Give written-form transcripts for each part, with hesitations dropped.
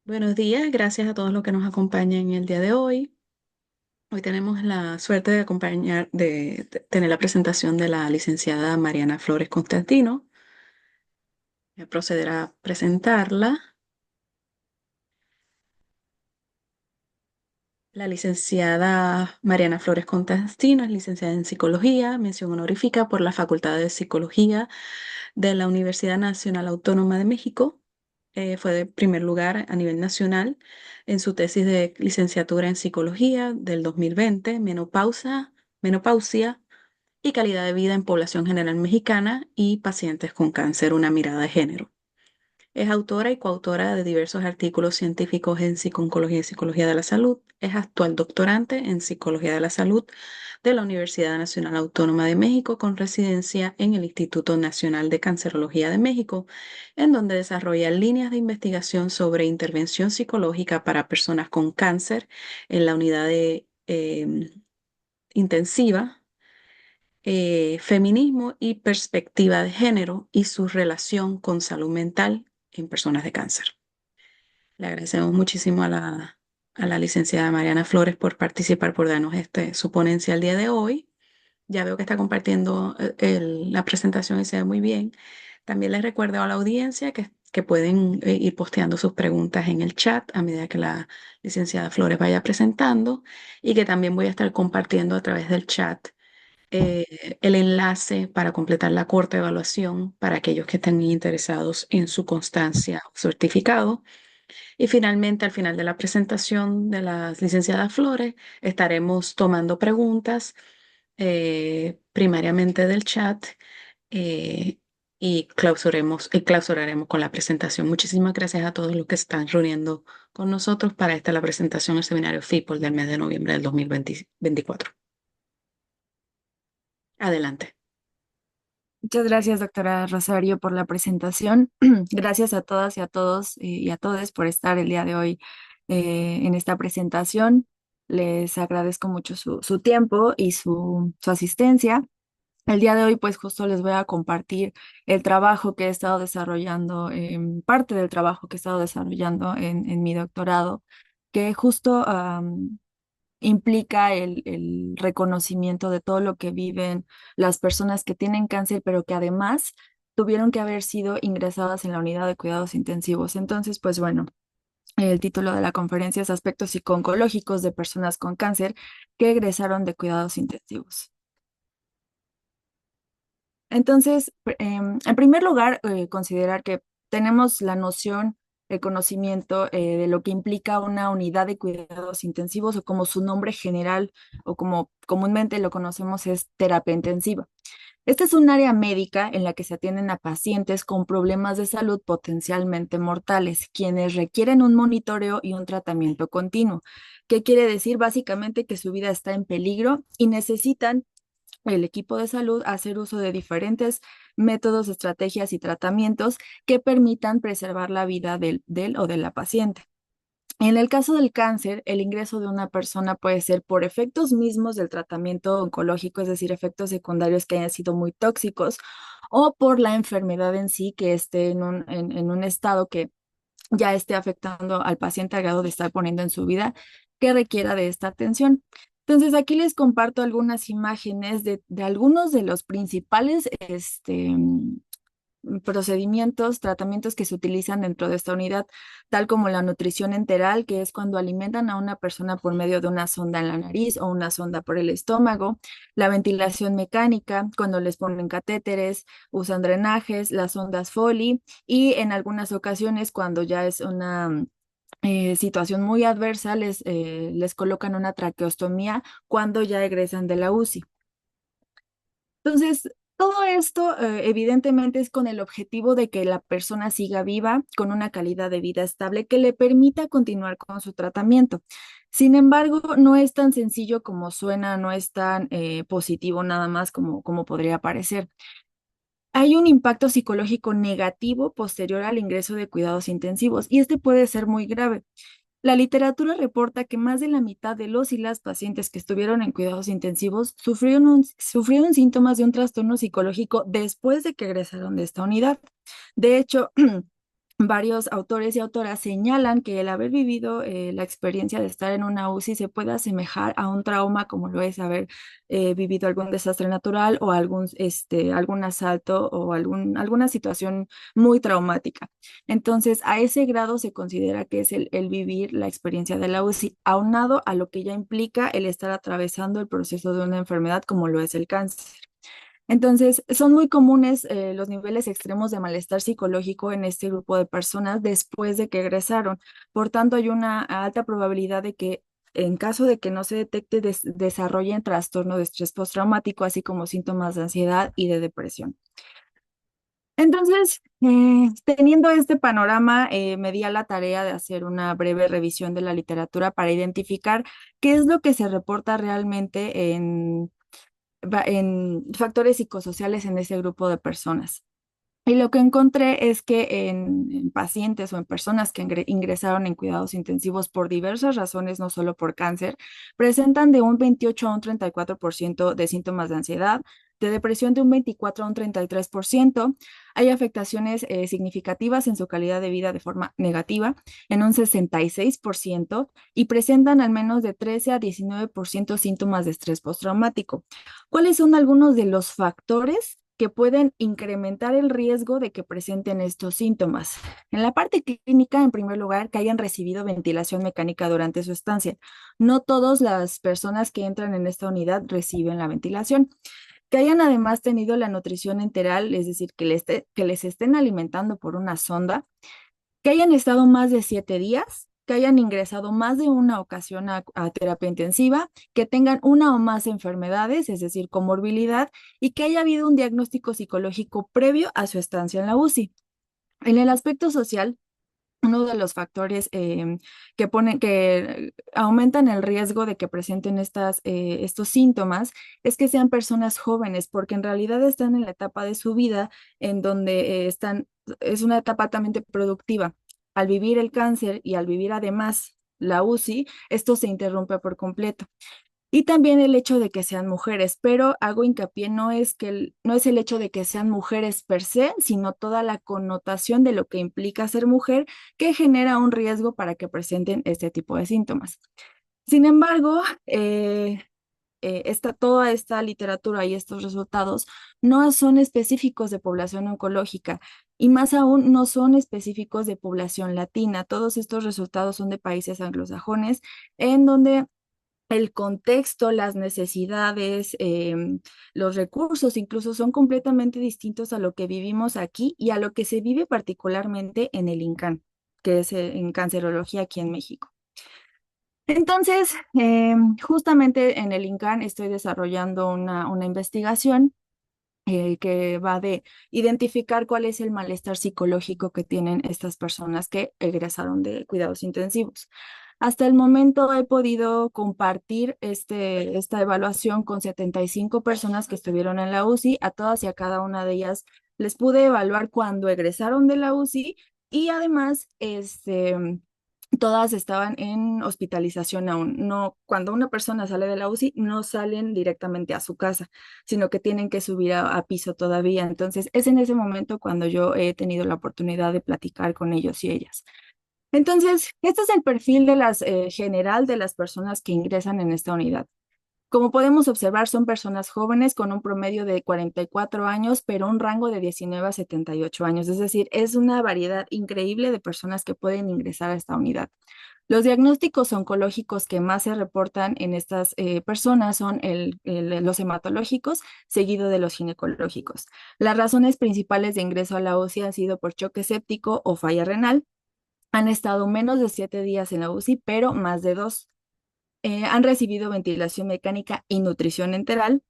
Buenos días, gracias a todos los que nos acompañan el día de hoy. Hoy tenemos la suerte de tener la presentación de la licenciada Mariana Flores Constantino. Voy a proceder a presentarla. La licenciada Mariana Flores Constantino es licenciada en Psicología, mención honorífica por la Facultad de Psicología de la Universidad Nacional Autónoma de México. Fue de primer lugar a nivel nacional en su tesis de licenciatura en Psicología del 2020, menopausia y calidad de vida en población general mexicana y pacientes con cáncer, una mirada de género. Es autora y coautora de diversos artículos científicos en psico-oncología y psicología de la salud. Es actual doctorante en psicología de la salud de la Universidad Nacional Autónoma de México con residencia en el Instituto Nacional de Cancerología de México, en donde desarrolla líneas de investigación sobre intervención psicológica para personas con cáncer en la unidad de intensiva, feminismo y perspectiva de género y su relación con salud mental en personas de cáncer. Le agradecemos muchísimo a la licenciada Mariana Flores por participar, por darnos su ponencia el día de hoy. Ya veo que está compartiendo la presentación y se ve muy bien. También les recuerdo a la audiencia que pueden ir posteando sus preguntas en el chat a medida que la licenciada Flores vaya presentando y que también voy a estar compartiendo a través del chat el enlace para completar la corta evaluación para aquellos que estén interesados en su constancia o certificado. Y finalmente, al final de la presentación de la licenciada Flores, estaremos tomando preguntas primariamente del chat eh, y clausuraremos con la presentación. Muchísimas gracias a todos los que están reuniendo con nosotros para la presentación del seminario FIPOL del mes de noviembre del 2024. Adelante. Muchas gracias, doctora Rosario, por la presentación. Gracias a todas y a todos y a todos por estar el día de hoy en esta presentación. Les agradezco mucho su tiempo y su asistencia. El día de hoy, pues justo les voy a compartir el trabajo que he estado desarrollando, parte del trabajo que he estado desarrollando en mi doctorado, que justo implica el reconocimiento de todo lo que viven las personas que tienen cáncer, pero que además tuvieron que haber sido ingresadas en la unidad de cuidados intensivos. Entonces, pues bueno, el título de la conferencia es Aspectos psico-oncológicos de personas con cáncer que egresaron de cuidados intensivos. Entonces, en primer lugar, considerar que tenemos la noción, el conocimiento de lo que implica una unidad de cuidados intensivos o como su nombre general o como comúnmente lo conocemos es terapia intensiva. Esta es un área médica en la que se atienden a pacientes con problemas de salud potencialmente mortales, quienes requieren un monitoreo y un tratamiento continuo. ¿Qué quiere decir? Básicamente que su vida está en peligro y necesitan el equipo de salud hacer uso de diferentes métodos, estrategias y tratamientos que permitan preservar la vida del o de la paciente. En el caso del cáncer, el ingreso de una persona puede ser por efectos mismos del tratamiento oncológico, es decir, efectos secundarios que hayan sido muy tóxicos, o por la enfermedad en sí que esté en un estado que ya esté afectando al paciente al grado de estar poniendo en su vida que requiera de esta atención. Entonces, aquí les comparto algunas imágenes de algunos de los principales procedimientos, tratamientos que se utilizan dentro de esta unidad, tal como la nutrición enteral, que es cuando alimentan a una persona por medio de una sonda en la nariz o una sonda por el estómago, la ventilación mecánica, cuando les ponen catéteres, usan drenajes, las sondas Foley y en algunas ocasiones cuando ya es una situación muy adversa, les colocan una traqueostomía cuando ya egresan de la UCI. Entonces, todo esto evidentemente es con el objetivo de que la persona siga viva con una calidad de vida estable que le permita continuar con su tratamiento. Sin embargo, no es tan sencillo como suena, no es tan positivo nada más como podría parecer. Hay un impacto psicológico negativo posterior al ingreso de cuidados intensivos y este puede ser muy grave. La literatura reporta que más de la mitad de los y las pacientes que estuvieron en cuidados intensivos sufrieron síntomas de un trastorno psicológico después de que egresaron de esta unidad. De hecho, varios autores y autoras señalan que el haber vivido la experiencia de estar en una UCI se puede asemejar a un trauma como lo es haber vivido algún desastre natural o algún asalto o alguna situación muy traumática. Entonces, a ese grado se considera que es el vivir la experiencia de la UCI, aunado a lo que ya implica el estar atravesando el proceso de una enfermedad como lo es el cáncer. Entonces, son muy comunes los niveles extremos de malestar psicológico en este grupo de personas después de que egresaron. Por tanto, hay una alta probabilidad de que en caso de que no se detecte, desarrollen trastorno de estrés postraumático, así como síntomas de ansiedad y de depresión. Entonces, teniendo este panorama, me di a la tarea de hacer una breve revisión de la literatura para identificar qué es lo que se reporta realmente en factores psicosociales en ese grupo de personas. Y lo que encontré es que en pacientes o en personas que ingresaron en cuidados intensivos por diversas razones, no solo por cáncer, presentan de un 28 a un 34% de síntomas de ansiedad, de depresión de un 24 a un 33%. Hay afectaciones significativas en su calidad de vida de forma negativa en un 66% y presentan al menos de 13 a 19% síntomas de estrés postraumático. ¿Cuáles son algunos de los factores que pueden incrementar el riesgo de que presenten estos síntomas? En la parte clínica, en primer lugar, que hayan recibido ventilación mecánica durante su estancia. No todas las personas que entran en esta unidad reciben la ventilación. Que hayan además tenido la nutrición enteral, es decir, que les estén alimentando por una sonda, que hayan estado más de 7 días, que hayan ingresado más de una ocasión a terapia intensiva, que tengan una o más enfermedades, es decir, comorbilidad, y que haya habido un diagnóstico psicológico previo a su estancia en la UCI. En el aspecto social, uno de los factores que aumentan el riesgo de que presenten estos síntomas es que sean personas jóvenes, porque en realidad están en la etapa de su vida en donde es una etapa altamente productiva. Al vivir el cáncer y al vivir además la UCI, esto se interrumpe por completo. Y también el hecho de que sean mujeres, pero hago hincapié, no es el hecho de que sean mujeres per se, sino toda la connotación de lo que implica ser mujer que genera un riesgo para que presenten este tipo de síntomas. Sin embargo, toda esta literatura y estos resultados no son específicos de población oncológica y más aún no son específicos de población latina. Todos estos resultados son de países anglosajones en donde el contexto, las necesidades, los recursos incluso son completamente distintos a lo que vivimos aquí y a lo que se vive particularmente en el INCAN, que es en cancerología aquí en México. Entonces, justamente en el INCAN estoy desarrollando una investigación que va de identificar cuál es el malestar psicológico que tienen estas personas que egresaron de cuidados intensivos. Hasta el momento he podido compartir esta evaluación con 75 personas que estuvieron en la UCI. A todas y a cada una de ellas les pude evaluar cuando egresaron de la UCI y además todas estaban en hospitalización aún. No, cuando una persona sale de la UCI, no salen directamente a su casa, sino que tienen que subir a piso todavía. Entonces, es en ese momento cuando yo he tenido la oportunidad de platicar con ellos y ellas. Entonces, este es el perfil general de las personas que ingresan en esta unidad. Como podemos observar, son personas jóvenes con un promedio de 44 años, pero un rango de 19 a 78 años. Es decir, es una variedad increíble de personas que pueden ingresar a esta unidad. Los diagnósticos oncológicos que más se reportan en estas personas son los hematológicos, seguido de los ginecológicos. Las razones principales de ingreso a la UCI han sido por choque séptico o falla renal. Han estado menos de 7 días en la UCI, pero más de 2. Han recibido ventilación mecánica y nutrición enteral.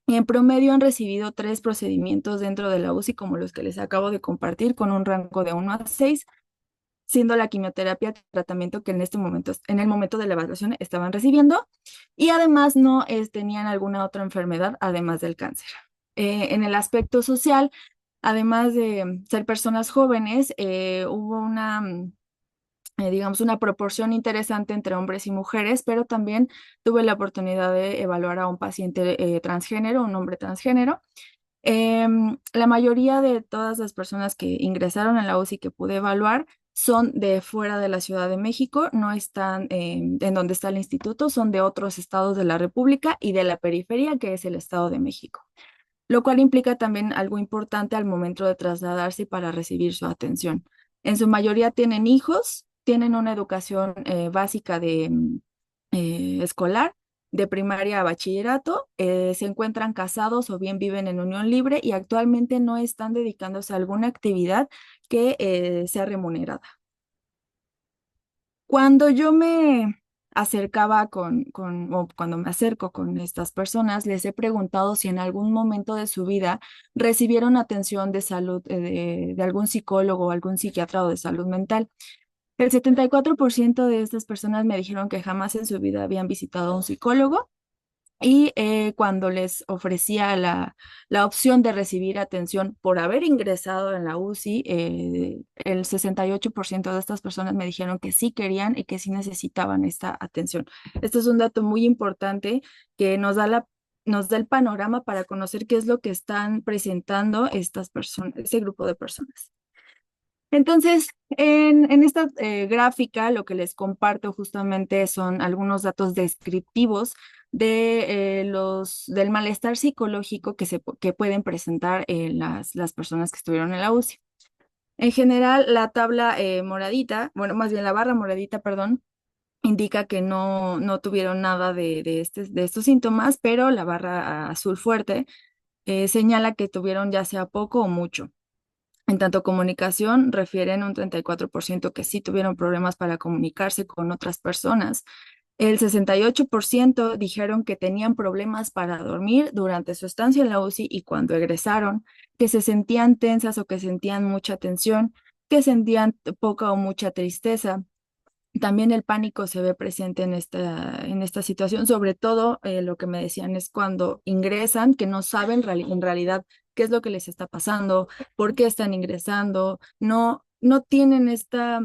Y en promedio han recibido 3 procedimientos dentro de la UCI, como los que les acabo de compartir, con un rango de 1 a 6, siendo la quimioterapia tratamiento que en el momento de la evaluación estaban recibiendo. Y además no tenían alguna otra enfermedad, además del cáncer. En el aspecto social, además de ser personas jóvenes, hubo digamos, una proporción interesante entre hombres y mujeres, pero también tuve la oportunidad de evaluar a un paciente transgénero, un hombre transgénero, La mayoría de todas las personas que ingresaron en la UCI que pude evaluar son de fuera de la Ciudad de México, no están en donde está el instituto, son de otros estados de la República y de la periferia, que es el Estado de México, lo cual implica también algo importante al momento de trasladarse para recibir su atención. En su mayoría tienen hijos, tienen una educación básica de escolar, de primaria a bachillerato, se encuentran casados o bien viven en unión libre y actualmente no están dedicándose a alguna actividad que sea remunerada. Cuando yo me acercaba o cuando me acerco con estas personas, les he preguntado si en algún momento de su vida recibieron atención de salud de algún psicólogo o algún psiquiatra o de salud mental. El 74% de estas personas me dijeron que jamás en su vida habían visitado a un psicólogo y cuando les ofrecía la opción de recibir atención por haber ingresado en la UCI, el 68% de estas personas me dijeron que sí querían y que sí necesitaban esta atención. Esto es un dato muy importante que nos da el panorama para conocer qué es lo que están presentando estas personas, ese grupo de personas. Entonces, en esta gráfica lo que les comparto justamente son algunos datos descriptivos del malestar psicológico que pueden presentar las personas que estuvieron en la UCI. En general, la tabla moradita, bueno, más bien la barra moradita, perdón, indica que no tuvieron nada de estos síntomas, pero la barra azul fuerte señala que tuvieron ya sea poco o mucho. En tanto comunicación, refieren un 34% que sí tuvieron problemas para comunicarse con otras personas. El 68% dijeron que tenían problemas para dormir durante su estancia en la UCI y cuando egresaron, que se sentían tensas o que sentían mucha tensión, que sentían poca o mucha tristeza. También el pánico se ve presente en esta situación, sobre todo lo que me decían es cuando ingresan, que no saben en realidad qué es lo que les está pasando, por qué están ingresando, no tienen esta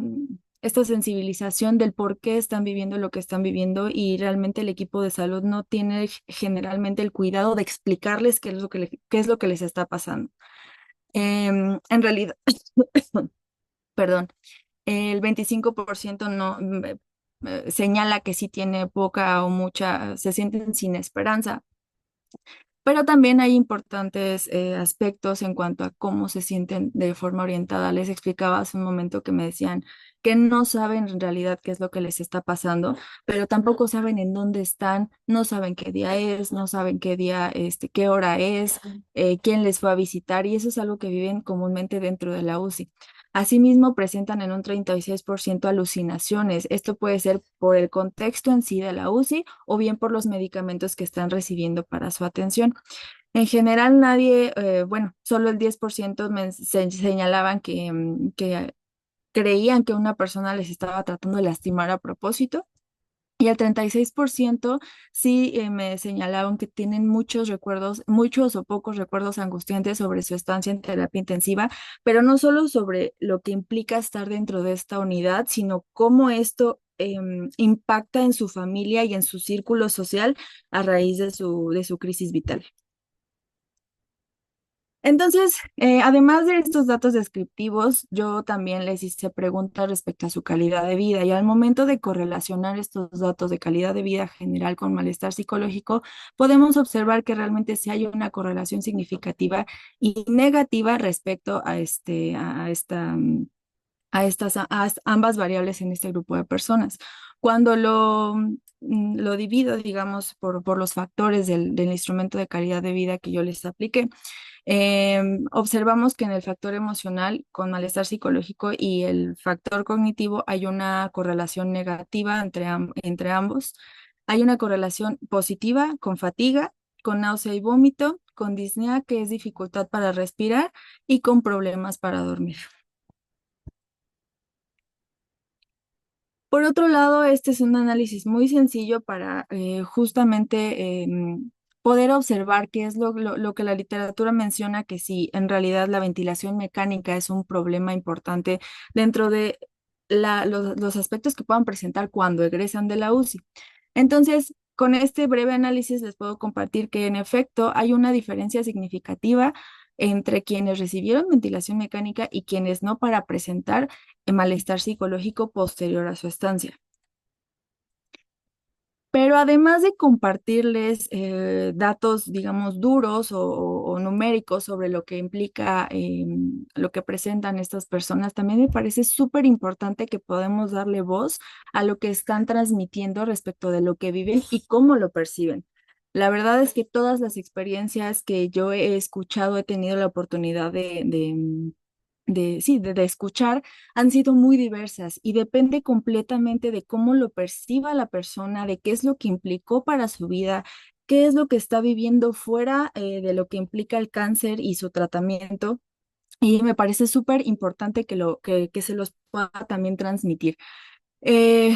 sensibilización del por qué están viviendo lo que están viviendo y realmente el equipo de salud no tiene generalmente el cuidado de explicarles qué es lo que les está pasando. En realidad, perdón. El 25% no señala que sí tiene poca o mucha, se sienten sin esperanza, pero también hay importantes aspectos en cuanto a cómo se sienten de forma orientada. Les explicaba hace un momento que me decían que no saben en realidad qué es lo que les está pasando, pero tampoco saben en dónde están, no saben qué día es, no saben qué día, qué hora es, quién les fue a visitar, y eso es algo que viven comúnmente dentro de la UCI. Asimismo, presentan en un 36% alucinaciones. Esto puede ser por el contexto en sí de la UCI o bien por los medicamentos que están recibiendo para su atención. En general, nadie, bueno, solo el 10% señalaban que creían que una persona les estaba tratando de lastimar a propósito. Y el 36% sí me señalaron que tienen muchos recuerdos, muchos o pocos recuerdos angustiantes sobre su estancia en terapia intensiva, pero no solo sobre lo que implica estar dentro de esta unidad, sino cómo esto impacta en su familia y en su círculo social a raíz de su crisis vital. Entonces, además de estos datos descriptivos, yo también les hice preguntas respecto a su calidad de vida y al momento de correlacionar estos datos de calidad de vida general con malestar psicológico, podemos observar que realmente sí hay una correlación significativa y negativa respecto a ambas variables en este grupo de personas. Cuando lo divido, digamos, por los factores del instrumento de calidad de vida que yo les apliqué, observamos que en el factor emocional con malestar psicológico y el factor cognitivo hay una correlación negativa entre ambos. Hay una correlación positiva con fatiga, con náusea y vómito, con disnea, que es dificultad para respirar, y con problemas para dormir. Por otro lado, este es un análisis muy sencillo para justamente poder observar qué es lo que la literatura menciona, que sí, en realidad la ventilación mecánica es un problema importante dentro de los aspectos que puedan presentar cuando egresan de la UCI. Entonces, con este breve análisis les puedo compartir que en efecto hay una diferencia significativa entre quienes recibieron ventilación mecánica y quienes no para presentar malestar psicológico posterior a su estancia. Pero además de compartirles datos, digamos, duros o numéricos sobre lo que implica lo que presentan estas personas, también me parece súper importante que podemos darle voz a lo que están transmitiendo respecto de lo que viven y cómo lo perciben. La verdad es que todas las experiencias que yo he escuchado, he tenido la oportunidad sí, de escuchar, han sido muy diversas y depende completamente de cómo lo perciba la persona, de qué es lo que implicó para su vida, qué es lo que está viviendo fuera de lo que implica el cáncer y su tratamiento. Y me parece súper importante que se los pueda también transmitir. Eh,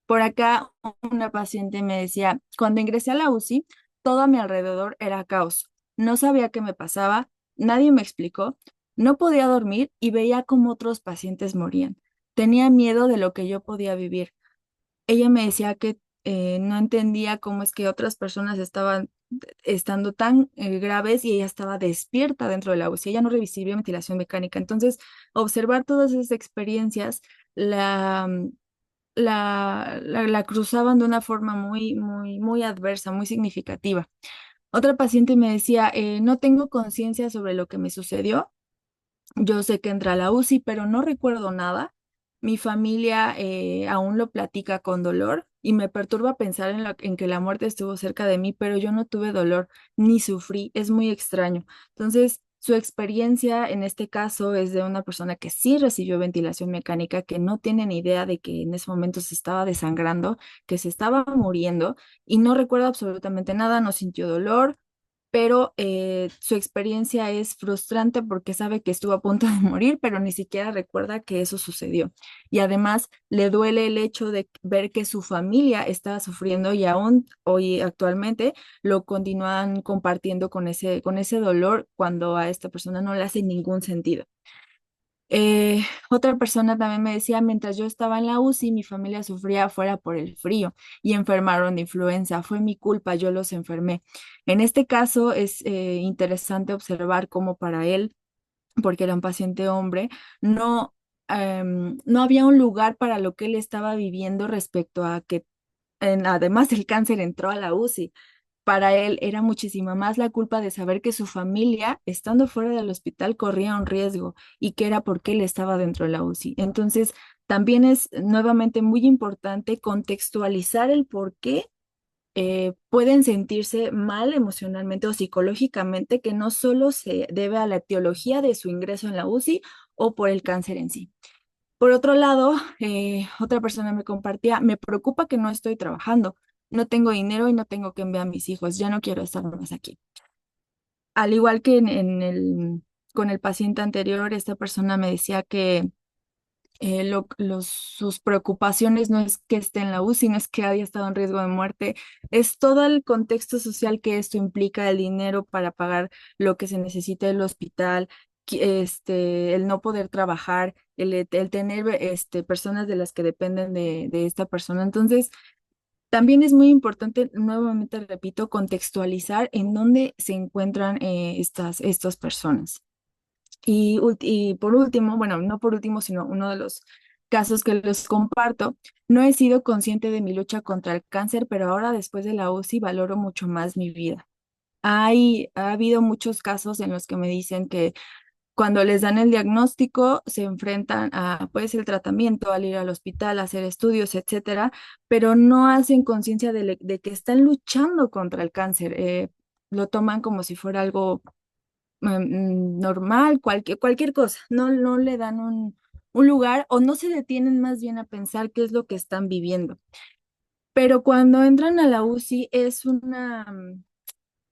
Por acá una paciente me decía, cuando ingresé a la UCI, todo a mi alrededor era caos. No sabía qué me pasaba, nadie me explicó, no podía dormir y veía cómo otros pacientes morían. Tenía miedo de lo que yo podía vivir. Ella me decía que no entendía cómo es que otras personas estaban estando tan graves y ella estaba despierta dentro de la UCI. Ella no recibió ventilación mecánica. Entonces, observar todas esas experiencias, la la cruzaban de una forma muy adversa, muy significativa. Otra paciente me decía, no tengo conciencia sobre lo que me sucedió. Yo sé que entré a la UCI, pero no recuerdo nada. Mi familia aún lo platica con dolor y me perturba pensar en que la muerte estuvo cerca de mí, pero yo no tuve dolor ni sufrí. Es muy extraño. Entonces, su experiencia en este caso es de una persona que sí recibió ventilación mecánica, que no tiene ni idea de que en ese momento se estaba desangrando, que se estaba muriendo y no recuerda absolutamente nada, no sintió dolor, pero su experiencia es frustrante porque sabe que estuvo a punto de morir, pero ni siquiera recuerda que eso sucedió. Y además le duele el hecho de ver que su familia estaba sufriendo y aún hoy actualmente lo continúan compartiendo con ese dolor cuando a esta persona no le hace ningún sentido. Otra persona también me decía, mientras yo estaba en la UCI, mi familia sufría fuera por el frío y enfermaron de influenza. Fue mi culpa, yo los enfermé. En este caso es interesante observar cómo para él, porque era un paciente hombre, no, no había un lugar para lo que él estaba viviendo respecto a que además el cáncer entró a la UCI. Para él era muchísima más la culpa de saber que su familia, estando fuera del hospital, corría un riesgo y que era porque él estaba dentro de la UCI. Entonces, también es nuevamente muy importante contextualizar el por qué pueden sentirse mal emocionalmente o psicológicamente, que no solo se debe a la etiología de su ingreso en la UCI o por el cáncer en sí. Por otro lado, otra persona me compartía, me preocupa que no estoy trabajando, no tengo dinero y no tengo que enviar a mis hijos, ya no quiero estar más aquí. Al igual que con el paciente anterior, esta persona me decía que sus preocupaciones no es que esté en la UCI, no es que haya estado en riesgo de muerte, es todo el contexto social que esto implica, el dinero para pagar lo que se necesita del hospital, el no poder trabajar, el tener personas de las que dependen de esta persona. Entonces, también es muy importante, nuevamente repito, contextualizar en dónde se encuentran estas personas. Y por último, bueno, no por último, sino uno de los casos que les comparto, no he sido consciente de mi lucha contra el cáncer, pero ahora después de la UCI valoro mucho más mi vida. Ha habido muchos casos en los que me dicen que cuando les dan el diagnóstico se enfrentan a, pues, el tratamiento, al ir al hospital, a hacer estudios, etcétera, pero no hacen conciencia de que están luchando contra el cáncer. Lo toman como si fuera algo normal, cualquier cosa, no le dan un lugar o no se detienen más bien a pensar qué es lo que están viviendo. Pero cuando entran a la UCI es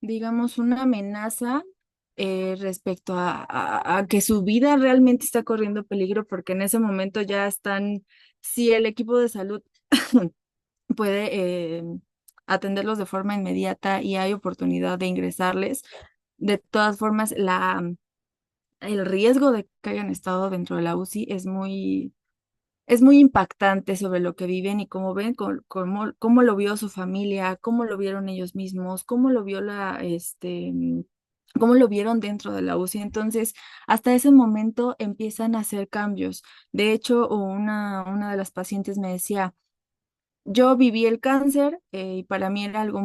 digamos, una amenaza respecto a que su vida realmente está corriendo peligro porque en ese momento ya están, si el equipo de salud puede atenderlos de forma inmediata y hay oportunidad de ingresarles, de todas formas, el riesgo de que hayan estado dentro de la UCI es muy, es muy impactante sobre lo que viven y cómo ven, cómo lo vio su familia, cómo lo vieron ellos mismos, cómo lo vio cómo lo vieron dentro de la UCI. Entonces, hasta ese momento empiezan a hacer cambios. De hecho, una de las pacientes me decía, yo viví el cáncer y para mí era algo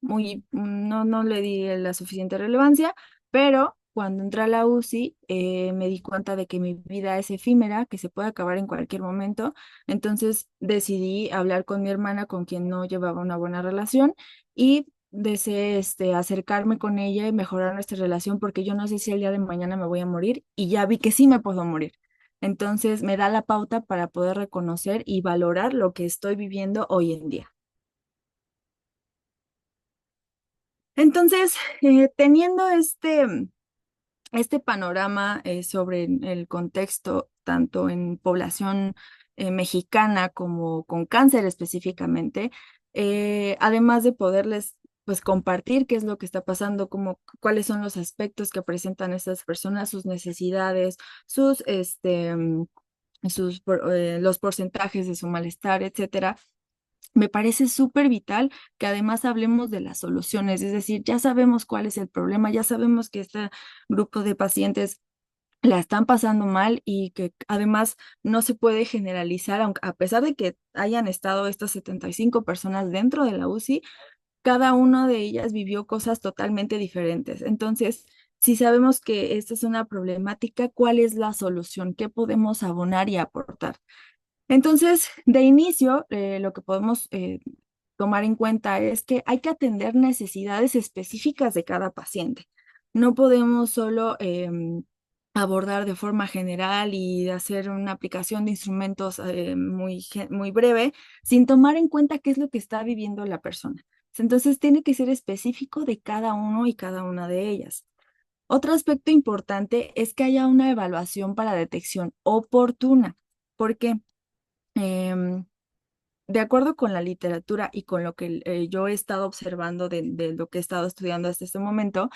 no le di la suficiente relevancia, pero cuando entré a la UCI me di cuenta de que mi vida es efímera, que se puede acabar en cualquier momento. Entonces decidí hablar con mi hermana, con quien no llevaba una buena relación, y deseé acercarme con ella y mejorar nuestra relación porque yo no sé si el día de mañana me voy a morir y ya vi que sí me puedo morir. Entonces me da la pauta para poder reconocer y valorar lo que estoy viviendo hoy en día. Entonces, teniendo este panorama sobre el contexto, tanto en población mexicana como con cáncer específicamente, además de poderles pues compartir qué es lo que está pasando, cuáles son los aspectos que presentan estas personas, sus necesidades, sus los porcentajes de su malestar, etcétera. Me parece súper vital que además hablemos de las soluciones, es decir, ya sabemos cuál es el problema, ya sabemos que este grupo de pacientes la están pasando mal y que además no se puede generalizar, aunque, a pesar de que hayan estado estas 75 personas dentro de la UCI, cada una de ellas vivió cosas totalmente diferentes. Entonces, si sabemos que esta es una problemática, ¿cuál es la solución? ¿Qué podemos abonar y aportar? Entonces, de inicio, lo que podemos tomar en cuenta es que hay que atender necesidades específicas de cada paciente. No podemos solo abordar de forma general y hacer una aplicación de instrumentos muy breve sin tomar en cuenta qué es lo que está viviendo la persona. Entonces, tiene que ser específico de cada uno y cada una de ellas. Otro aspecto importante es que haya una evaluación para detección oportuna. ¿Por qué? Em, de acuerdo con la literatura y con lo que yo he estado observando de lo que he estado estudiando hasta este momento,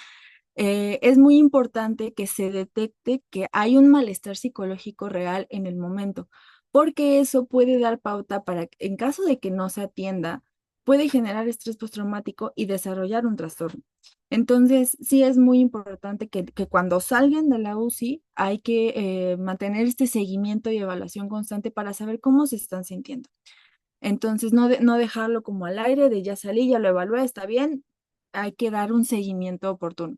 es muy importante que se detecte que hay un malestar psicológico real en el momento, porque eso puede dar pauta para, en caso de que no se atienda, puede generar estrés postraumático y desarrollar un trastorno. Entonces, sí es muy importante que cuando salgan de la UCI hay que mantener este seguimiento y evaluación constante para saber cómo se están sintiendo. Entonces, no dejarlo como al aire de ya salí, ya lo evalué, está bien, hay que dar un seguimiento oportuno.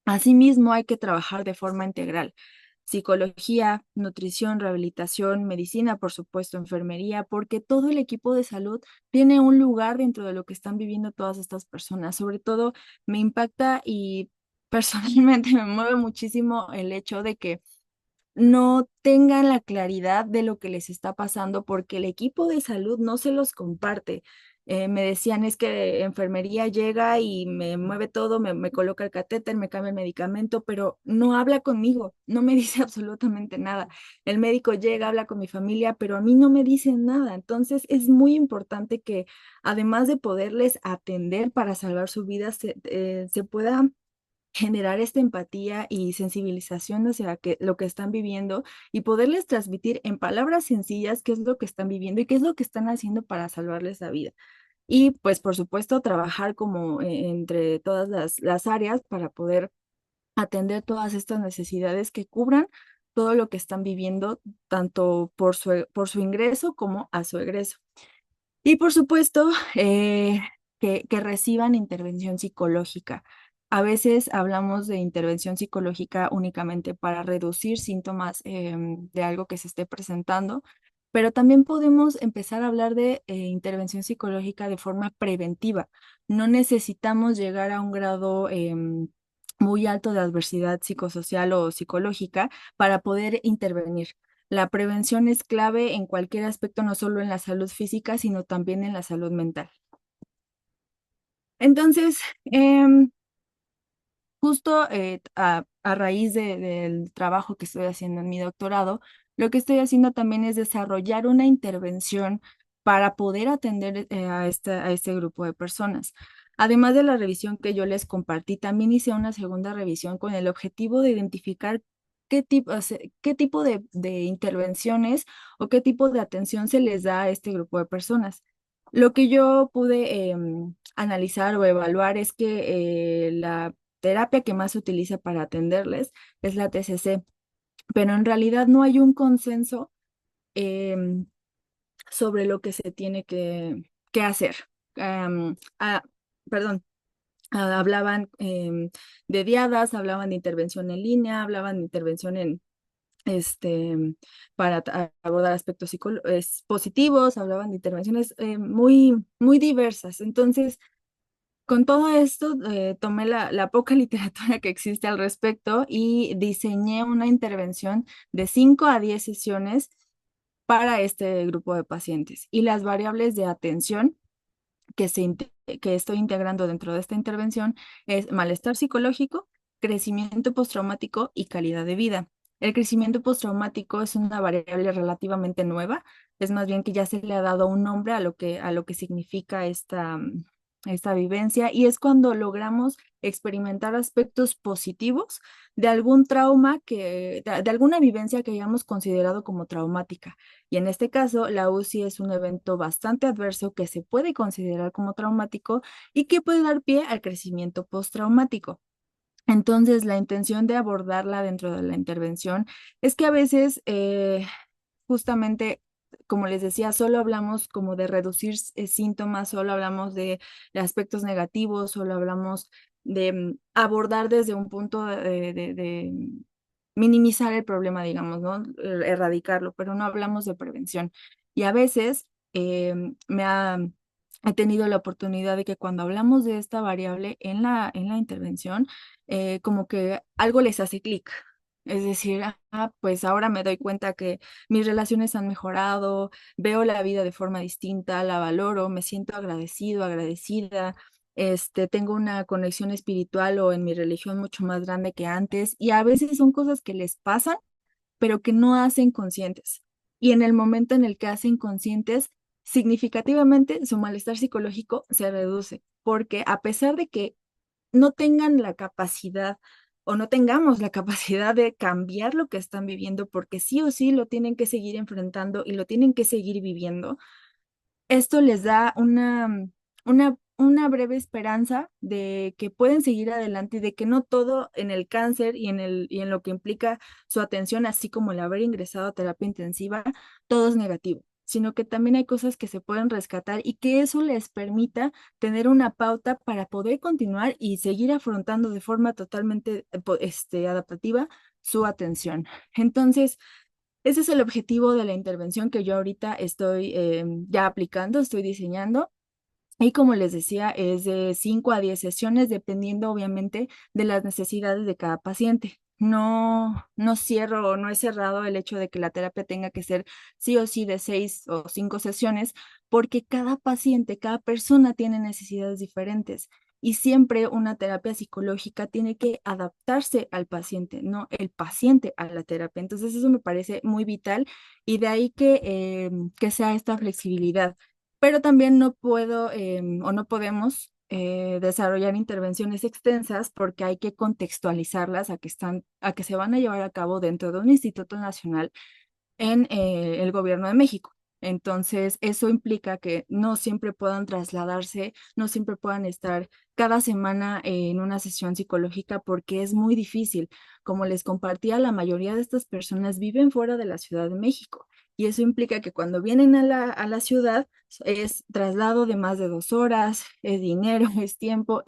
Asimismo, hay que trabajar de forma integral. Psicología, nutrición, rehabilitación, medicina, por supuesto, enfermería, porque todo el equipo de salud tiene un lugar dentro de lo que están viviendo todas estas personas. Sobre todo, me impacta y personalmente me mueve muchísimo el hecho de que no tengan la claridad de lo que les está pasando porque el equipo de salud no se los comparte. Me decían, es que enfermería llega y me mueve todo, me coloca el catéter, me cambia el medicamento, pero no habla conmigo, no me dice absolutamente nada. El médico llega, habla con mi familia, pero a mí no me dicen nada. Entonces es muy importante que además de poderles atender para salvar su vida, se pueda generar esta empatía y sensibilización hacia lo que están viviendo y poderles transmitir en palabras sencillas qué es lo que están viviendo y qué es lo que están haciendo para salvarles la vida. Y pues por supuesto trabajar como entre todas las áreas para poder atender todas estas necesidades que cubran todo lo que están viviendo, tanto por su ingreso como a su egreso. Y por supuesto, que reciban intervención psicológica. A veces hablamos de intervención psicológica únicamente para reducir síntomas de algo que se esté presentando, pero también podemos empezar a hablar de intervención psicológica de forma preventiva. No necesitamos llegar a un grado muy alto de adversidad psicosocial o psicológica para poder intervenir. La prevención es clave en cualquier aspecto, no solo en la salud física, sino también en la salud mental. Entonces, justo a raíz del trabajo que estoy haciendo en mi doctorado, lo que estoy haciendo también es desarrollar una intervención para poder atender a este grupo de personas. Además de la revisión que yo les compartí, también hice una segunda revisión con el objetivo de identificar qué tipo, o sea, qué tipo de intervenciones o qué tipo de atención se les da a este grupo de personas. Lo que yo pude analizar o evaluar es que la terapia que más se utiliza para atenderles es la TCC, pero en realidad no hay un consenso em, sobre lo que se tiene que hacer. Perdón, hablaban de diadas, hablaban de intervención en línea, hablaban de intervención en este, para abordar aspectos positivos, hablaban de intervenciones muy diversas. Entonces, con todo esto, tomé la poca literatura que existe al respecto y diseñé una intervención de 5 a 10 sesiones para este grupo de pacientes. Y las variables de atención que estoy integrando dentro de esta intervención es malestar psicológico, crecimiento postraumático y calidad de vida. El crecimiento postraumático es una variable relativamente nueva, es más bien que ya se le ha dado un nombre a lo que significa esta vivencia y es cuando logramos experimentar aspectos positivos de algún trauma de alguna vivencia que hayamos considerado como traumática. Y en este caso, la UCI es un evento bastante adverso que se puede considerar como traumático y que puede dar pie al crecimiento postraumático. Entonces, la intención de abordarla dentro de la intervención es que a veces, justamente, como les decía, solo hablamos como de reducir síntomas, solo hablamos de aspectos negativos, solo hablamos de abordar desde un punto de minimizar el problema, digamos, ¿no? Erradicarlo, pero no hablamos de prevención. Y a veces he tenido la oportunidad de que cuando hablamos de esta variable en la intervención, como que algo les hace clic. Es decir, pues ahora me doy cuenta que mis relaciones han mejorado, veo la vida de forma distinta, la valoro, me siento agradecido, agradecida, tengo una conexión espiritual o en mi religión mucho más grande que antes y a veces son cosas que les pasan, pero que no hacen conscientes. Y en el momento en el que hacen conscientes, significativamente su malestar psicológico se reduce, porque a pesar de que no tengan la capacidad o no tengamos la capacidad de cambiar lo que están viviendo, porque sí o sí lo tienen que seguir enfrentando y lo tienen que seguir viviendo, esto les da una breve esperanza de que pueden seguir adelante y de que no todo en el cáncer y en lo que implica su atención, así como el haber ingresado a terapia intensiva, todo es negativo, sino que también hay cosas que se pueden rescatar y que eso les permita tener una pauta para poder continuar y seguir afrontando de forma totalmente adaptativa su atención. Entonces, ese es el objetivo de la intervención que yo ahorita estoy ya aplicando, estoy diseñando. Y como les decía, es de 5 a 10 sesiones, dependiendo obviamente de las necesidades de cada paciente. No cierro o no he cerrado el hecho de que la terapia tenga que ser sí o sí de 6 o 5 sesiones, porque cada paciente, cada persona tiene necesidades diferentes. Y siempre una terapia psicológica tiene que adaptarse al paciente, no el paciente a la terapia. Entonces eso me parece muy vital y de ahí que sea esta flexibilidad, pero también no puedo o no podemos desarrollar intervenciones extensas porque hay que contextualizarlas a que se van a llevar a cabo dentro de un instituto nacional en el gobierno de México. Entonces, eso implica que no siempre puedan trasladarse, no siempre puedan estar cada semana en una sesión psicológica porque es muy difícil. Como les compartía, la mayoría de estas personas viven fuera de la Ciudad de México y eso implica que cuando vienen a a la ciudad es traslado de más de 2 horas, es dinero, es tiempo,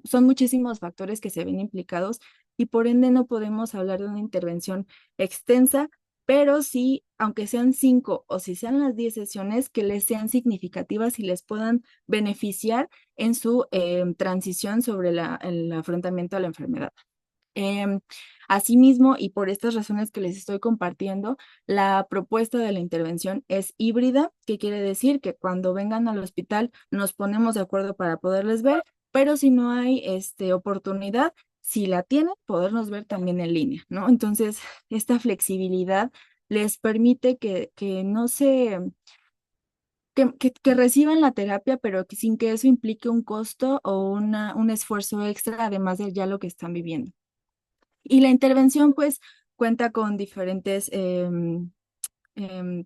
son muchísimos factores que se ven implicados y por ende no podemos hablar de una intervención extensa, pero sí, aunque sean 5 o si sean las 10 sesiones, que les sean significativas y les puedan beneficiar en su transición sobre el afrontamiento a la enfermedad. Em, Asimismo, y por estas razones que les estoy compartiendo, la propuesta de la intervención es híbrida, que quiere decir que cuando vengan al hospital nos ponemos de acuerdo para poderles ver, pero si no hay oportunidad, si la tienen, podernos ver también en línea, ¿no? Entonces, esta flexibilidad les permite que no se, que reciban la terapia, pero que sin que eso implique un costo o un esfuerzo extra, además de ya lo que están viviendo. Y la intervención, pues, cuenta con diferentes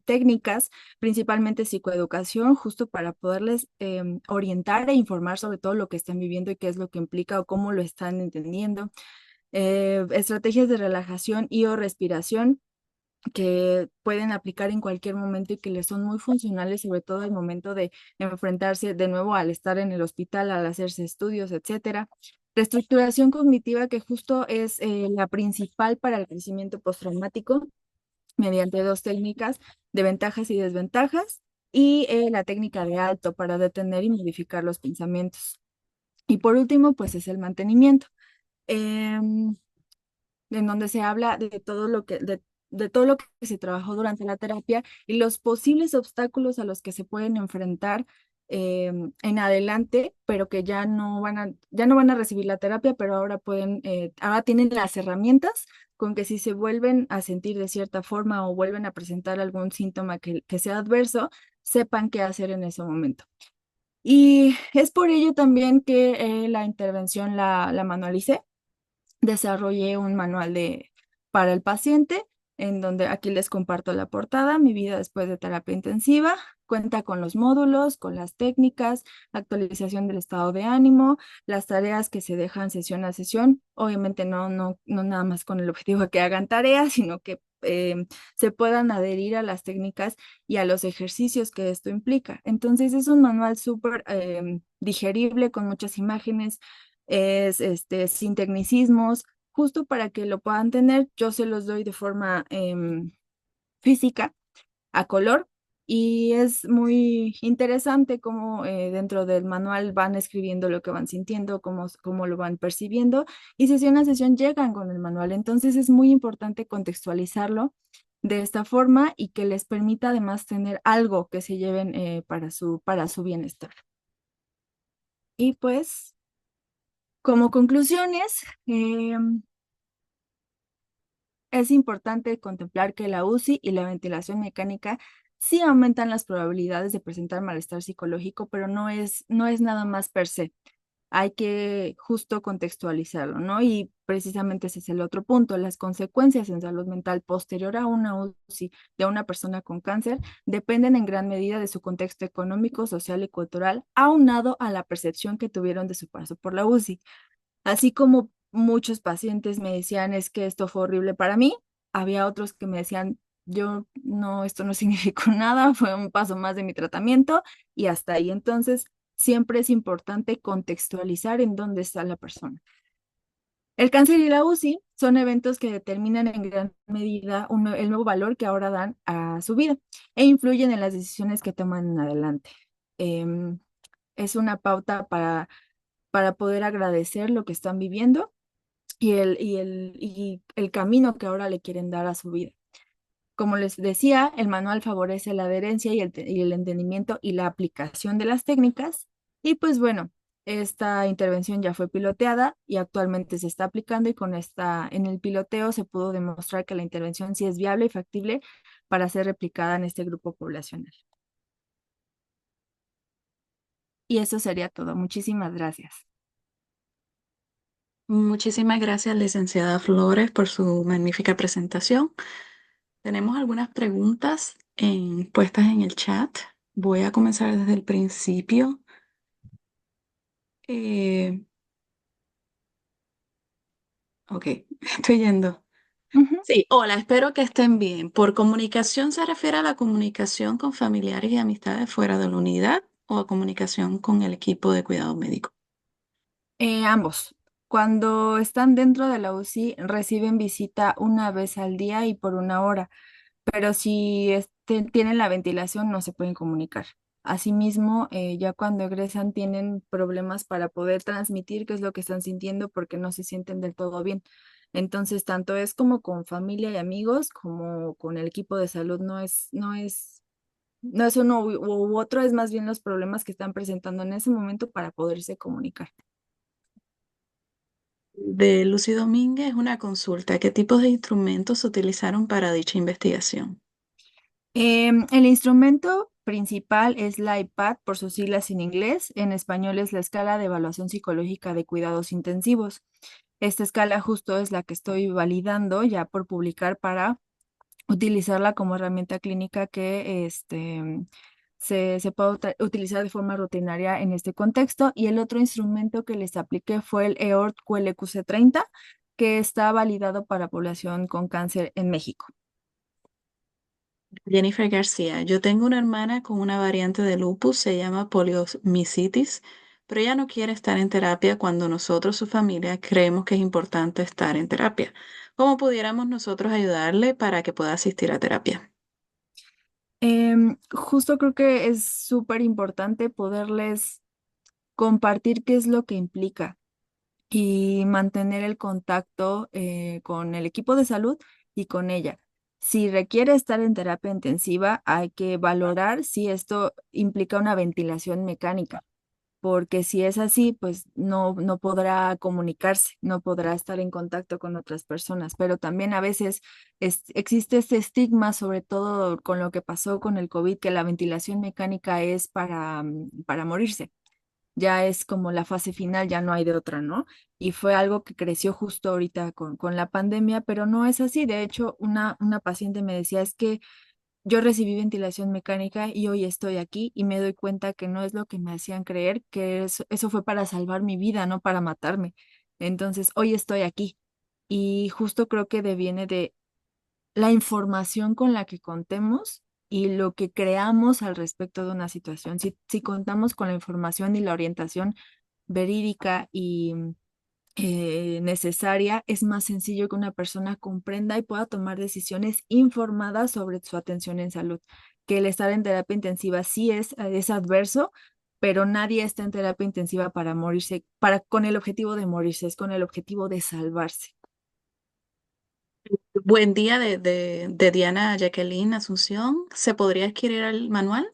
técnicas, principalmente psicoeducación, justo para poderles orientar e informar sobre todo lo que están viviendo y qué es lo que implica o cómo lo están entendiendo. Estrategias de relajación y o respiración que pueden aplicar en cualquier momento y que les son muy funcionales, sobre todo al momento de enfrentarse de nuevo al estar en el hospital, al hacerse estudios, etcétera. Reestructuración cognitiva, que justo es la principal para el crecimiento postraumático, mediante dos técnicas de ventajas y desventajas, y la técnica de alto para detener y modificar los pensamientos. Y por último, pues es el mantenimiento. Em, en donde se habla de todo lo que se trabajó durante la terapia y los posibles obstáculos a los que se pueden enfrentar en adelante, pero que ya no van a recibir la terapia, pero ahora ahora tienen las herramientas con que si se vuelven a sentir de cierta forma o vuelven a presentar algún síntoma que sea adverso, sepan qué hacer en ese momento. Y es por ello también que la intervención la manualicé. Desarrollé un manual para el paciente, en donde aquí les comparto la portada, Mi vida después de terapia intensiva. Cuenta con los módulos, con las técnicas, actualización del estado de ánimo, las tareas que se dejan sesión a sesión. Obviamente no nada más con el objetivo de que hagan tareas, sino que se puedan adherir a las técnicas y a los ejercicios que esto implica. Entonces es un manual súper digerible, con muchas imágenes, es sin tecnicismos, justo para que lo puedan tener. Yo se los doy de forma física, a color, y es muy interesante cómo dentro del manual van escribiendo lo que van sintiendo, cómo lo van percibiendo, y sesión a sesión llegan con el manual. Entonces es muy importante contextualizarlo de esta forma y que les permita además tener algo que se lleven para su bienestar. Y pues, como conclusiones, es importante contemplar que la UCI y la ventilación mecánica sí aumentan las probabilidades de presentar malestar psicológico, pero no es nada más per se. Hay que justo contextualizarlo, ¿no? Y precisamente ese es el otro punto. Las consecuencias en salud mental posterior a una UCI de una persona con cáncer dependen en gran medida de su contexto económico, social y cultural, aunado a la percepción que tuvieron de su paso por la UCI. Así como muchos pacientes me decían, es que esto fue horrible para mí, había otros que me decían, yo no, esto no significó nada, fue un paso más de mi tratamiento y hasta ahí. Entonces, siempre es importante contextualizar en dónde está la persona. El cáncer y la UCI son eventos que determinan en gran medida el nuevo valor que ahora dan a su vida e influyen en las decisiones que toman en adelante. Em, es una pauta para poder agradecer lo que están viviendo y el camino que ahora le quieren dar a su vida. Como les decía, el manual favorece la adherencia y el entendimiento y la aplicación de las técnicas. Y pues bueno, esta intervención ya fue piloteada y actualmente se está aplicando y en el piloteo se pudo demostrar que la intervención sí es viable y factible para ser replicada en este grupo poblacional. Y eso sería todo. Muchísimas gracias. Muchísimas gracias, licenciada Flores, por su magnífica presentación. Tenemos algunas preguntas puestas en el chat. Voy a comenzar desde el principio. Eh, ok, estoy yendo. Ujú. Sí, hola, espero que estén bien. ¿Por comunicación se refiere a la comunicación con familiares y amistades fuera de la unidad o a comunicación con el equipo de cuidado médico? Ambos. Cuando están dentro de la UCI, reciben visita una vez al día y por una hora, pero si tienen la ventilación no se pueden comunicar. Asimismo, ya cuando egresan tienen problemas para poder transmitir qué es lo que están sintiendo porque no se sienten del todo bien. Entonces, tanto es como con familia y amigos, como con el equipo de salud, no es uno u otro, es más bien los problemas que están presentando en ese momento para poderse comunicar. De Lucy Domínguez, una consulta. ¿Qué tipos de instrumentos se utilizaron para dicha investigación? El instrumento principal es la iPad por sus siglas en inglés. En español es la escala de evaluación psicológica de cuidados intensivos. Esta escala justo es la que estoy validando ya por publicar para utilizarla como herramienta clínica que se puede utilizar de forma rutinaria en este contexto. Y el otro instrumento que les apliqué fue el EORT QLQC30, que está validado para población con cáncer en México. Jennifer García, yo tengo una hermana con una variante de lupus, se llama poliomielitis, pero ella no quiere estar en terapia cuando nosotros, su familia, creemos que es importante estar en terapia. ¿Cómo pudiéramos nosotros ayudarle para que pueda asistir a terapia? Justo creo que es súper importante poderles compartir qué es lo que implica y mantener el contacto con el equipo de salud y con ella. Si requiere estar en terapia intensiva, hay que valorar si esto implica una ventilación mecánica, porque si es así, pues no podrá comunicarse, no podrá estar en contacto con otras personas. Pero también a veces existe este estigma, sobre todo con lo que pasó con el COVID, que la ventilación mecánica es para morirse, ya es como la fase final, ya no hay de otra, ¿no? Y fue algo que creció justo ahorita con la pandemia, pero no es así. De hecho, una paciente me decía, es que yo recibí ventilación mecánica y hoy estoy aquí y me doy cuenta que no es lo que me hacían creer, que eso fue para salvar mi vida, no para matarme. Entonces, hoy estoy aquí. Y justo creo que deviene de la información con la que contemos y lo que creamos al respecto de una situación. Si contamos con la información y la orientación verídica y necesaria, es más sencillo que una persona comprenda y pueda tomar decisiones informadas sobre su atención en salud. Que el estar en terapia intensiva sí es adverso, pero nadie está en terapia intensiva para morirse, con el objetivo de morirse, es con el objetivo de salvarse. Buen día de Diana Jacqueline Asunción. ¿Se podría adquirir el manual?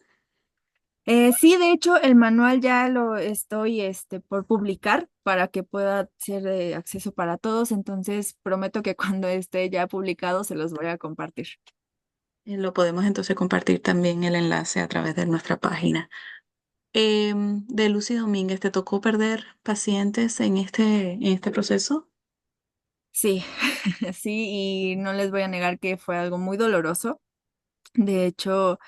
Sí, de hecho, el manual ya lo estoy por publicar para que pueda ser de acceso para todos, entonces prometo que cuando esté ya publicado se los voy a compartir. Lo podemos entonces compartir también el enlace a través de nuestra página. De Lucy Domínguez, ¿te tocó perder pacientes en este proceso? Sí, sí, y no les voy a negar que fue algo muy doloroso. De hecho,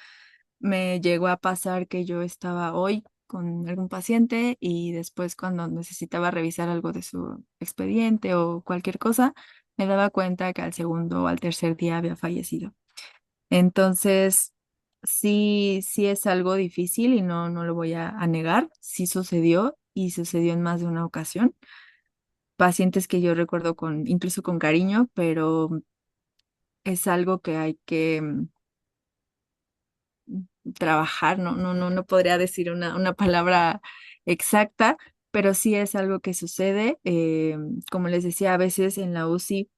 me llegó a pasar que yo estaba hoy con algún paciente y después cuando necesitaba revisar algo de su expediente o cualquier cosa, me daba cuenta que al segundo o al tercer día había fallecido. Entonces, sí es algo difícil y no lo voy a negar. Sí sucedió y sucedió en más de una ocasión. Pacientes que yo recuerdo incluso con cariño, pero es algo que hay que trabajar. No podría decir una palabra exacta, pero sí es algo que sucede. Como les decía, a veces en la UCI,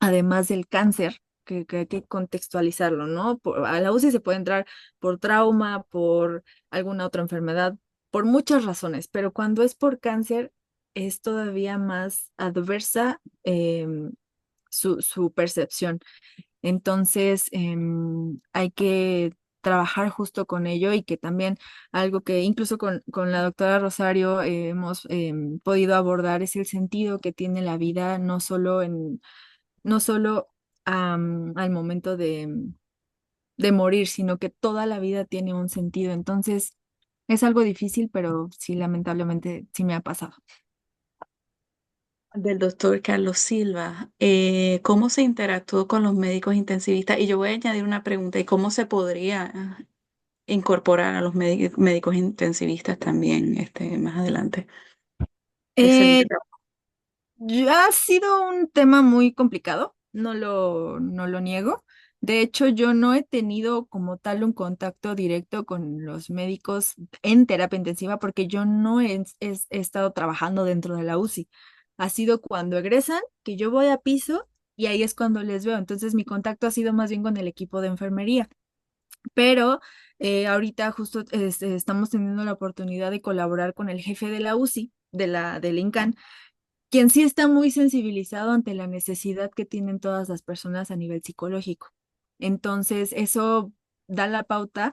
además del cáncer, que hay que contextualizarlo, ¿no? A la UCI se puede entrar por trauma, por alguna otra enfermedad, por muchas razones, pero cuando es por cáncer es todavía más adversa su percepción. Entonces, hay que trabajar justo con ello y que también algo que incluso con la doctora Rosario hemos podido abordar es el sentido que tiene la vida, no solo al momento de morir, sino que toda la vida tiene un sentido. Entonces, es algo difícil, pero sí, lamentablemente, sí me ha pasado. Del doctor Carlos Silva, ¿cómo se interactuó con los médicos intensivistas? Y yo voy a añadir una pregunta, ¿y cómo se podría incorporar a los médicos intensivistas también más adelante? Eh, Ya ha sido un tema muy complicado, no lo niego. De hecho, yo no he tenido como tal un contacto directo con los médicos en terapia intensiva porque yo no he estado trabajando dentro de la UCI. Ha sido cuando egresan que yo voy a piso y ahí es cuando les veo. Entonces, mi contacto ha sido más bien con el equipo de enfermería. Pero ahorita justo estamos teniendo la oportunidad de colaborar con el jefe de la UCI, del INCAN, quien sí está muy sensibilizado ante la necesidad que tienen todas las personas a nivel psicológico. Entonces, eso da la pauta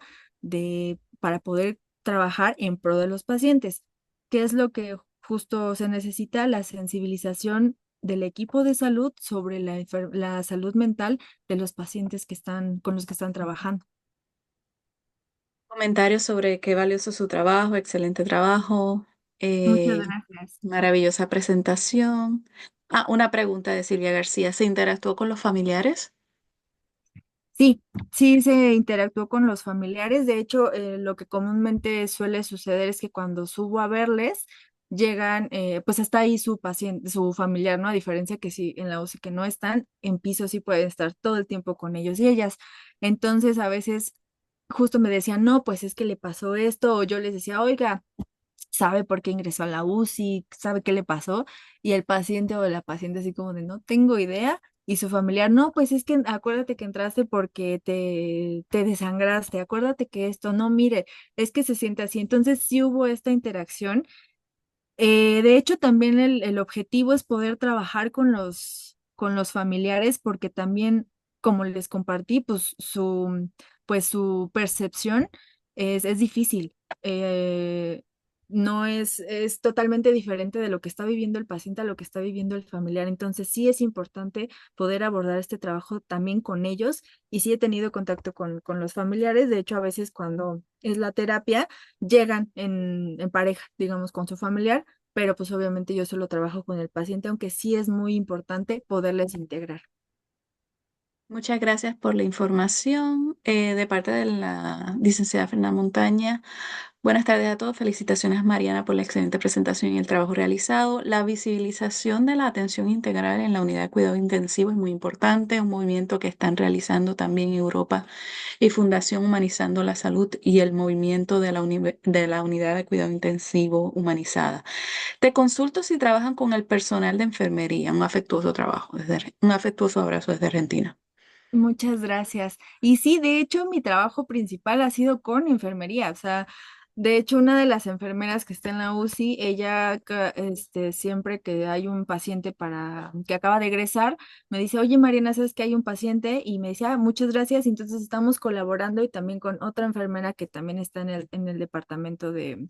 para poder trabajar en pro de los pacientes. ¿Qué es lo que justo se necesita? La sensibilización del equipo de salud sobre la salud mental de los pacientes que están, con los que están trabajando. Comentarios sobre qué valioso su trabajo, excelente trabajo, Muchas eh, gracias. maravillosa presentación. Ah, una pregunta de Silvia García. ¿Se interactuó con los familiares? Sí, sí se interactuó con los familiares. De hecho, lo que comúnmente suele suceder es que cuando subo a verles, llegan, pues está ahí su paciente, su familiar, ¿no? A diferencia que si en la UCI que no están, en piso sí pueden estar todo el tiempo con ellos y ellas. Entonces, a veces justo me decían, no, pues es que le pasó esto, o yo les decía, oiga, ¿sabe por qué ingresó a la UCI? ¿Sabe qué le pasó? Y el paciente o la paciente así como de no tengo idea. Y su familiar, no, pues es que acuérdate que entraste porque te desangraste, acuérdate que esto, no, mire, es que se siente así. Entonces sí hubo esta interacción. De hecho, también el objetivo es poder trabajar con los familiares porque también, como les compartí, pues su percepción es difícil. Eh, no es totalmente diferente de lo que está viviendo el paciente a lo que está viviendo el familiar. Entonces, sí es importante poder abordar este trabajo también con ellos y sí he tenido contacto con los familiares. De hecho, a veces cuando es la terapia, llegan en pareja, digamos, con su familiar, pero pues obviamente yo solo trabajo con el paciente, aunque sí es muy importante poderles integrar. Muchas gracias por la información de parte de la licenciada Fernanda Montaña. Buenas tardes a todos. Felicitaciones, Mariana, por la excelente presentación y el trabajo realizado. La visibilización de la atención integral en la unidad de cuidado intensivo es muy importante, un movimiento que están realizando también en Europa y Fundación Humanizando la Salud y el movimiento de de la unidad de cuidado intensivo humanizada. Te consulto si trabajan con el personal de enfermería. Un afectuoso trabajo, un afectuoso abrazo desde Argentina. Muchas gracias. Y sí, de hecho, mi trabajo principal ha sido con enfermería. O sea, de hecho, una de las enfermeras que está en la UCI, ella, siempre que hay un paciente que acaba de egresar, me dice, oye, Mariana, ¿sabes que hay un paciente? Y me dice, ah, muchas gracias. Y entonces estamos colaborando y también con otra enfermera que también está en el departamento de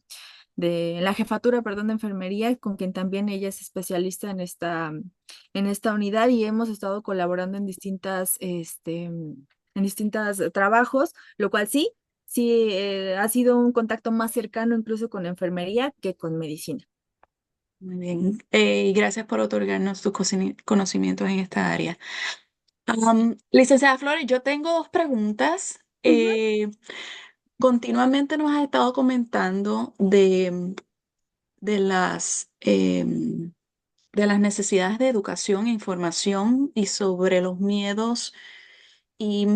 la jefatura, perdón, de enfermería, con quien también ella es especialista en esta unidad y hemos estado colaborando en distintos trabajos, lo cual sí, sí, ha sido un contacto más cercano incluso con enfermería que con medicina. Muy bien. Y gracias por otorgarnos tus conocimientos en esta área. Licenciada Flores, yo tengo dos preguntas. Ujú. Continuamente nos has estado comentando de de las necesidades de educación e información y sobre los miedos y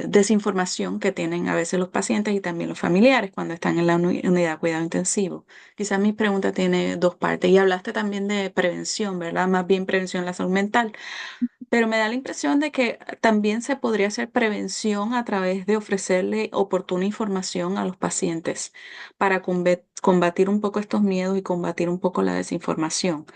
desinformación que tienen a veces los pacientes y también los familiares cuando están en la unidad de cuidado intensivo. Quizás mi pregunta tiene dos partes y hablaste también de prevención, ¿verdad? Más bien prevención en la salud mental, pero me da la impresión de que también se podría hacer prevención a través de ofrecerle oportuna información a los pacientes para combatir un poco estos miedos y combatir un poco la desinformación.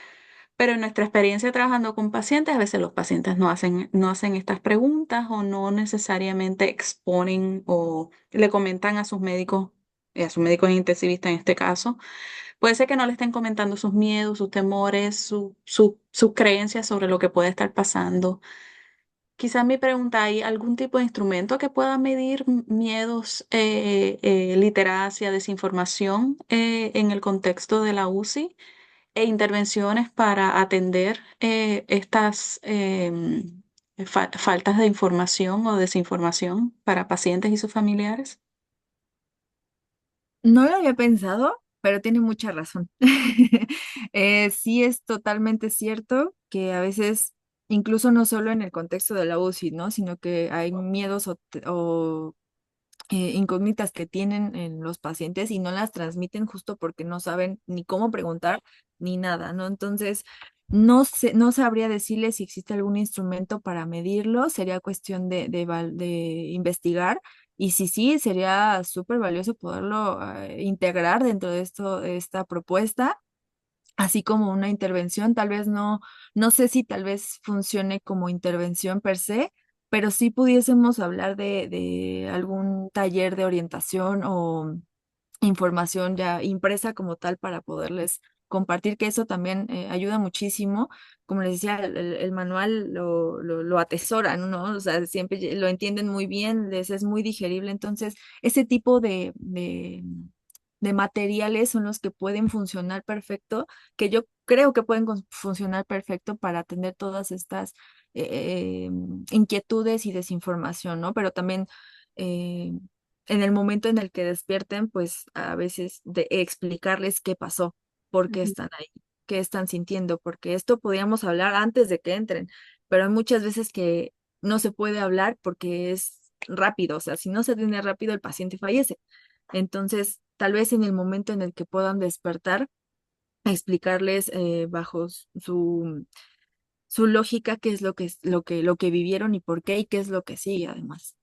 Pero en nuestra experiencia trabajando con pacientes, a veces los pacientes no hacen estas preguntas o no necesariamente exponen o le comentan a sus médicos intensivistas en este caso. Puede ser que no le estén comentando sus miedos, sus temores, sus creencias sobre lo que puede estar pasando. Quizás mi pregunta, ¿hay algún tipo de instrumento que pueda medir miedos, literacia, desinformación en el contexto de la UCI? E intervenciones para atender estas faltas de información o desinformación para pacientes y sus familiares. No lo había pensado, pero tiene mucha razón. Sí es totalmente cierto que a veces, incluso no solo en el contexto de la UCI, ¿no? Sino que hay miedos o incógnitas que tienen en los pacientes y no las transmiten justo porque no saben ni cómo preguntar ni nada, ¿no? Entonces, no sabría decirle si existe algún instrumento para medirlo, sería cuestión de investigar. Y si sí, sería súper valioso poderlo integrar dentro de esta propuesta, así como una intervención, tal vez no sé si tal vez funcione como intervención per se, pero sí pudiésemos hablar de algún taller de orientación o información ya impresa como tal para poderles compartir que eso también ayuda muchísimo. Como les decía, el manual lo atesoran, ¿no? O sea, siempre lo entienden muy bien, les es muy digerible. Entonces, ese tipo de materiales son los que pueden funcionar perfecto, que yo creo que pueden funcionar perfecto para atender todas estas inquietudes y desinformación, ¿no? Pero también eh, en el momento en el que despierten, pues a veces de explicarles qué pasó, por qué Ujú. están ahí, qué están sintiendo, porque esto podríamos hablar antes de que entren, pero hay muchas veces que no se puede hablar porque es rápido, o sea, si no se atiende rápido, el paciente fallece. Entonces, tal vez en el momento en el que puedan despertar, explicarles bajo su lógica qué es lo que vivieron y por qué y qué es lo que sigue además.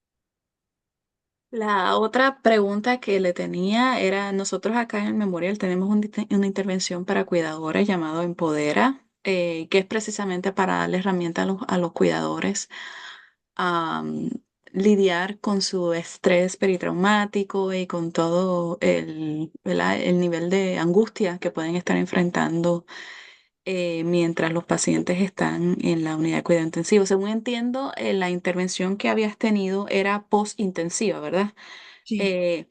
La otra pregunta que le tenía era, nosotros acá en el Memorial tenemos una intervención para cuidadores llamado Empodera, que es precisamente para darle herramientas a los cuidadores a lidiar con su estrés peritraumático y con todo ¿verdad? El nivel de angustia que pueden estar enfrentando mientras los pacientes están en la unidad de cuidado intensivo. Según entiendo, la intervención que habías tenido era post-intensiva, ¿verdad? Sí. Eh,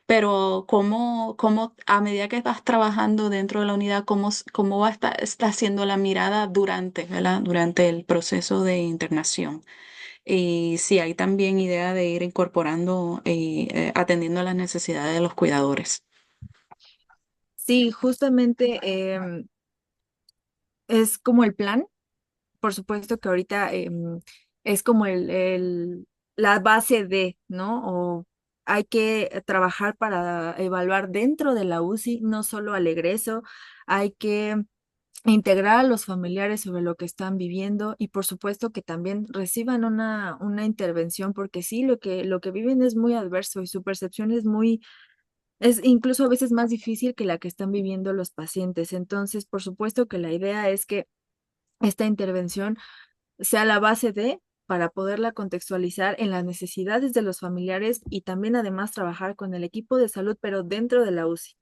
pero a medida que vas trabajando dentro de la unidad, cómo está haciendo la mirada durante, ¿verdad? Durante el proceso de internación? Y si hay también idea de ir incorporando, atendiendo a las necesidades de los cuidadores. Sí, justamente es como el plan. Por supuesto que ahorita es como la base de, ¿no? O hay que trabajar para evaluar dentro de la UCI, no solo al egreso, hay que integrar a los familiares sobre lo que están viviendo y por supuesto que también reciban una intervención, porque sí, lo que viven es muy adverso y su percepción es incluso a veces más difícil que la que están viviendo los pacientes. Entonces, por supuesto que la idea es que esta intervención sea la base de, para poderla contextualizar en las necesidades de los familiares y también además trabajar con el equipo de salud, pero dentro de la UCI.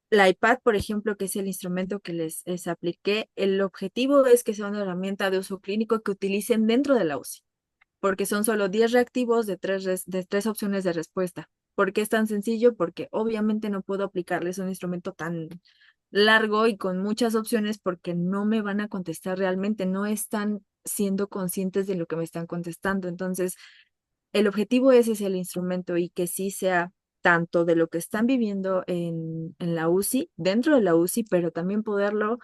La iPad, por ejemplo, que es el instrumento que les apliqué, el objetivo es que sea una herramienta de uso clínico que utilicen dentro de la UCI, porque son solo 10 reactivos de de tres opciones de respuesta. ¿Por qué es tan sencillo? Porque obviamente no puedo aplicarles un instrumento tan largo y con muchas opciones porque no me van a contestar realmente, no están siendo conscientes de lo que me están contestando. Entonces, el objetivo ese es el instrumento y que sí sea tanto de lo que están viviendo en la UCI, dentro de la UCI, pero también poderlo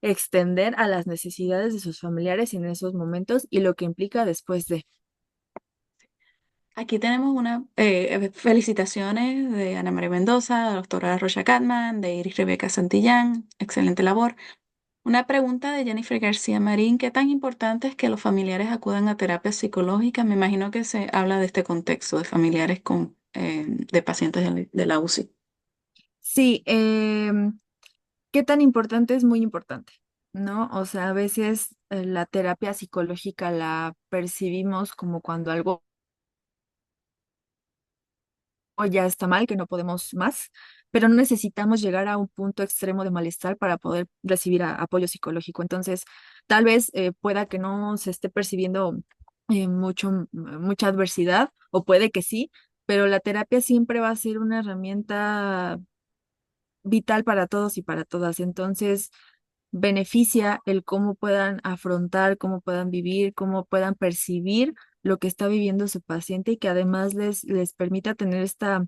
extender a las necesidades de sus familiares en esos momentos y lo que implica después de. Aquí tenemos una felicitaciones de Ana María Mendoza, de la doctora Rocha Catman, de Iris Rebeca Santillán, excelente labor. Una pregunta de Jennifer García Marín, ¿qué tan importante es que los familiares acudan a terapia psicológica? Me imagino que se habla de este contexto de familiares de pacientes de la UCI. Sí, ¿qué tan importante? Es muy importante, ¿no? O sea, a veces la terapia psicológica la percibimos como cuando algo ya está mal, que no podemos más, pero no necesitamos llegar a un punto extremo de malestar para poder recibir apoyo psicológico. Entonces, tal vez pueda que no se esté percibiendo mucha adversidad, o puede que sí, pero la terapia siempre va a ser una herramienta vital para todos y para todas. Entonces, beneficia el cómo puedan afrontar, cómo puedan vivir, cómo puedan percibir lo que está viviendo su paciente y que además les permita tener esta,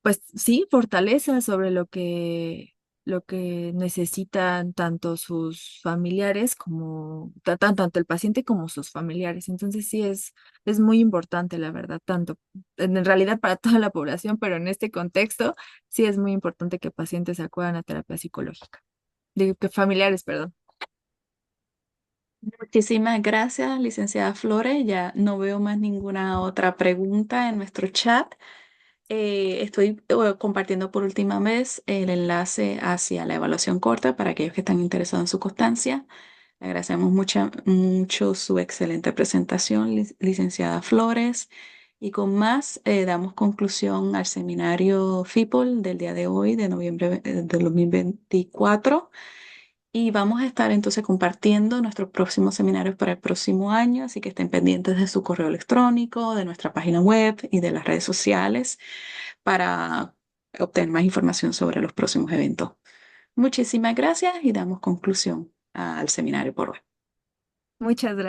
pues sí, fortaleza sobre lo que necesitan tanto sus familiares como, tanto el paciente como sus familiares. Entonces sí es muy importante, la verdad, tanto en realidad para toda la población, pero en este contexto sí es muy importante que pacientes acudan a terapia psicológica. Digo que familiares, perdón. Muchísimas gracias, licenciada Flores. Ya no veo más ninguna otra pregunta en nuestro chat. Estoy compartiendo por última vez el enlace hacia la evaluación corta para aquellos que están interesados en su constancia. Le agradecemos mucho su excelente presentación, licenciada Flores. Y con más, damos conclusión al seminario FIPOL del día de hoy, de noviembre del 2024. Y vamos a estar entonces compartiendo nuestros próximos seminarios para el próximo año, así que estén pendientes de su correo electrónico, de nuestra página web y de las redes sociales para obtener más información sobre los próximos eventos. Muchísimas gracias y damos conclusión al seminario por hoy. Muchas gracias.